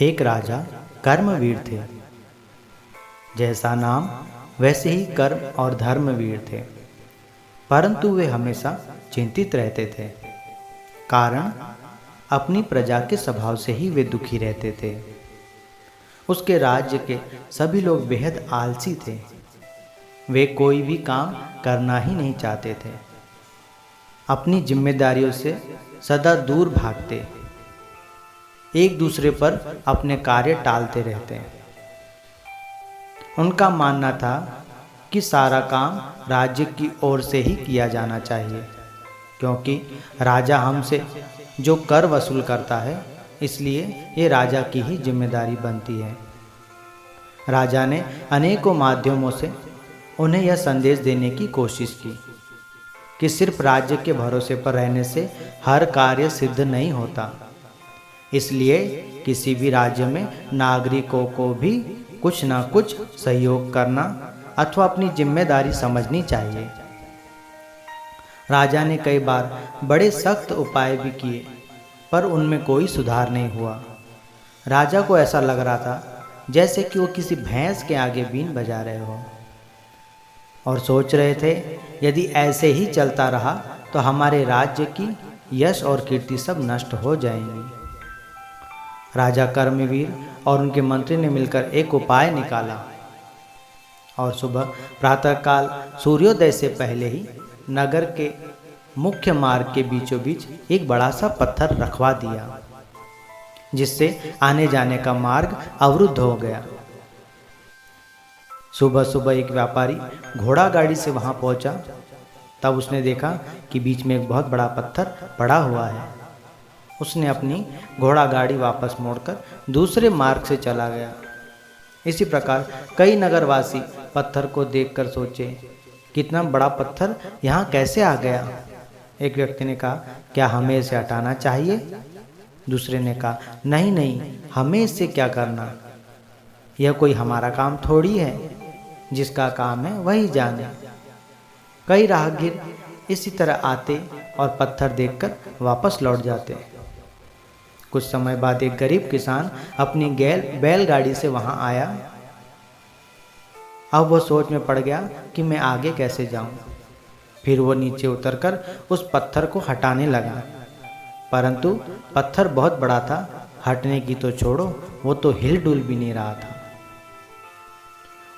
एक राजा कर्मवीर थे। जैसा नाम वैसे ही कर्म और धर्मवीर थे, परंतु वे हमेशा चिंतित रहते थे। कारण अपनी प्रजा के स्वभाव से ही वे दुखी रहते थे। उसके राज्य के सभी लोग बेहद आलसी थे। वे कोई भी काम करना ही नहीं चाहते थे। अपनी जिम्मेदारियों से सदा दूर भागते, एक दूसरे पर अपने कार्य टालते रहते। उनका मानना था कि सारा काम राज्य की ओर से ही किया जाना चाहिए, क्योंकि राजा हमसे जो कर वसूल करता है, इसलिए ये राजा की ही जिम्मेदारी बनती है। राजा ने अनेकों माध्यमों से उन्हें यह संदेश देने की कोशिश की कि सिर्फ राज्य के भरोसे पर रहने से हर कार्य सिद्ध नहीं होता। इसलिए किसी भी राज्य में नागरिकों को भी कुछ न कुछ सहयोग करना अथवा अपनी जिम्मेदारी समझनी चाहिए। राजा ने कई बार बड़े सख्त उपाय भी किए, पर उनमें कोई सुधार नहीं हुआ। राजा को ऐसा लग रहा था जैसे कि वो किसी भैंस के आगे बीन बजा रहे हो, और सोच रहे थे यदि ऐसे ही चलता रहा तो हमारे राज्य की यश और कीर्ति सब नष्ट हो जाएंगी। राजा कर्मवीर और उनके मंत्री ने मिलकर एक उपाय निकाला और सुबह प्रातःकाल सूर्योदय से पहले ही नगर के मुख्य मार्ग के बीचों बीच एक बड़ा सा पत्थर रखवा दिया, जिससे आने जाने का मार्ग अवरुद्ध हो गया। सुबह सुबह एक व्यापारी घोड़ा गाड़ी से वहां पहुंचा। तब उसने देखा कि बीच में एक बहुत बड़ा पत्थर पड़ा हुआ है। उसने अपनी घोड़ा गाड़ी वापस मोड़कर दूसरे मार्ग से चला गया। इसी प्रकार कई नगरवासी पत्थर को देखकर सोचे, कितना बड़ा पत्थर यहाँ कैसे आ गया। एक व्यक्ति ने कहा, क्या हमें इसे हटाना चाहिए? दूसरे ने कहा, नहीं नहीं, हमें इससे क्या करना, यह कोई हमारा काम थोड़ी है, जिसका काम है वही जाने। कई राहगीर इसी तरह आते और पत्थर देखकर वापस लौट जाते। कुछ समय बाद एक गरीब किसान अपनी बैलगाड़ी से वहां आया। अब वह सोच में पड़ गया कि मैं आगे कैसे जाऊं। फिर वो नीचे उतरकर उस पत्थर को हटाने लगा, परंतु पत्थर बहुत बड़ा था। हटने की तो छोड़ो, वो तो हिल डुल भी नहीं रहा था।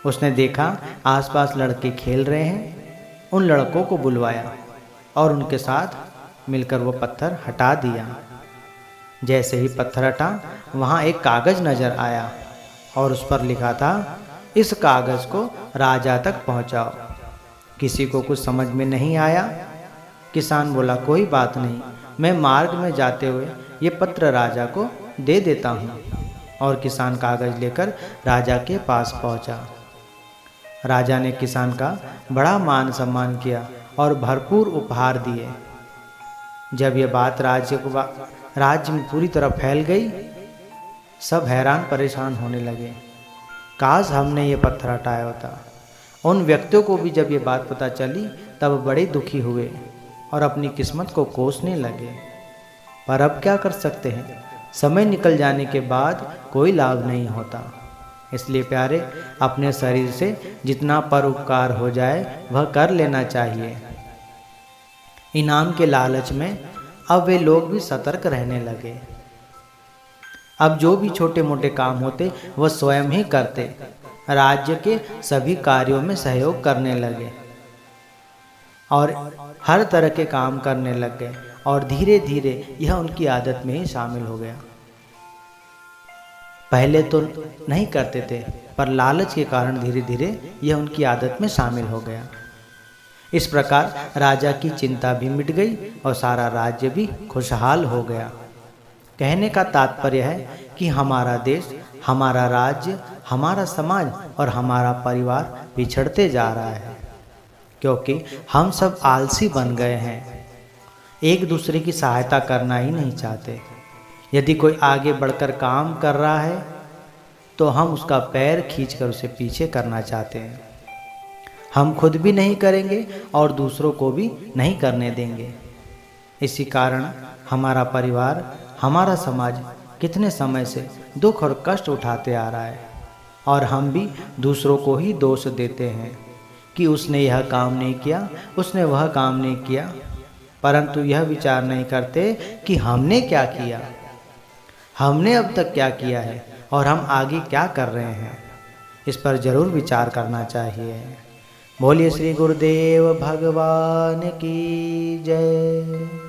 उसने देखा आसपास लड़के खेल रहे हैं। उन लड़कों को बुलवाया और उनके साथ मिलकर वो पत्थर हटा दिया। जैसे ही पत्थर हटा, वहाँ एक कागज नजर आया और उस पर लिखा था, इस कागज को राजा तक पहुँचाओ। किसी को कुछ समझ में नहीं आया। किसान बोला, कोई बात नहीं, मैं मार्ग में जाते हुए ये पत्र राजा को दे देता हूँ। और किसान कागज लेकर राजा के पास पहुँचा। राजा ने किसान का बड़ा मान सम्मान किया और भरपूर उपहार दिए। जब यह बात राज्य में पूरी तरह फैल गई, सब हैरान परेशान होने लगे। काश हमने ये पत्थर हटाया होता। उन व्यक्तियों को भी जब ये बात पता चली, तब बड़े दुखी हुए और अपनी किस्मत को कोसने लगे। पर अब क्या कर सकते हैं, समय निकल जाने के बाद कोई लाभ नहीं होता। इसलिए प्यारे, अपने शरीर से जितना परोपकार हो जाए वह कर लेना चाहिए। इनाम के लालच में अब वे लोग भी सतर्क रहने लगे। अब जो भी छोटे मोटे काम होते वह स्वयं ही करते, राज्य के सभी कार्यों में सहयोग करने लगे और हर तरह के काम करने लग गए। और धीरे धीरे यह उनकी आदत में ही शामिल हो गया। पहले तो नहीं करते थे, पर लालच के कारण धीरे धीरे यह उनकी आदत में शामिल हो गया। इस प्रकार राजा की चिंता भी मिट गई और सारा राज्य भी खुशहाल हो गया। कहने का तात्पर्य है कि हमारा देश, हमारा राज्य, हमारा समाज और हमारा परिवार पिछड़ते जा रहा है, क्योंकि हम सब आलसी बन गए हैं। एक दूसरे की सहायता करना ही नहीं चाहते। यदि कोई आगे बढ़कर काम कर रहा है तो हम उसका पैर खींचकर उसे पीछे करना चाहते हैं। हम खुद भी नहीं करेंगे और दूसरों को भी नहीं करने देंगे। इसी कारण हमारा परिवार, हमारा समाज कितने समय से दुख और कष्ट उठाते आ रहा है, और हम भी दूसरों को ही दोष देते हैं कि उसने यह काम नहीं किया, उसने वह काम नहीं किया, परंतु यह विचार नहीं करते कि हमने क्या किया, हमने अब तक क्या किया है और हम आगे क्या कर रहे हैं। इस पर जरूर विचार करना चाहिए। बोलिए श्री गुरुदेव भगवान की जय।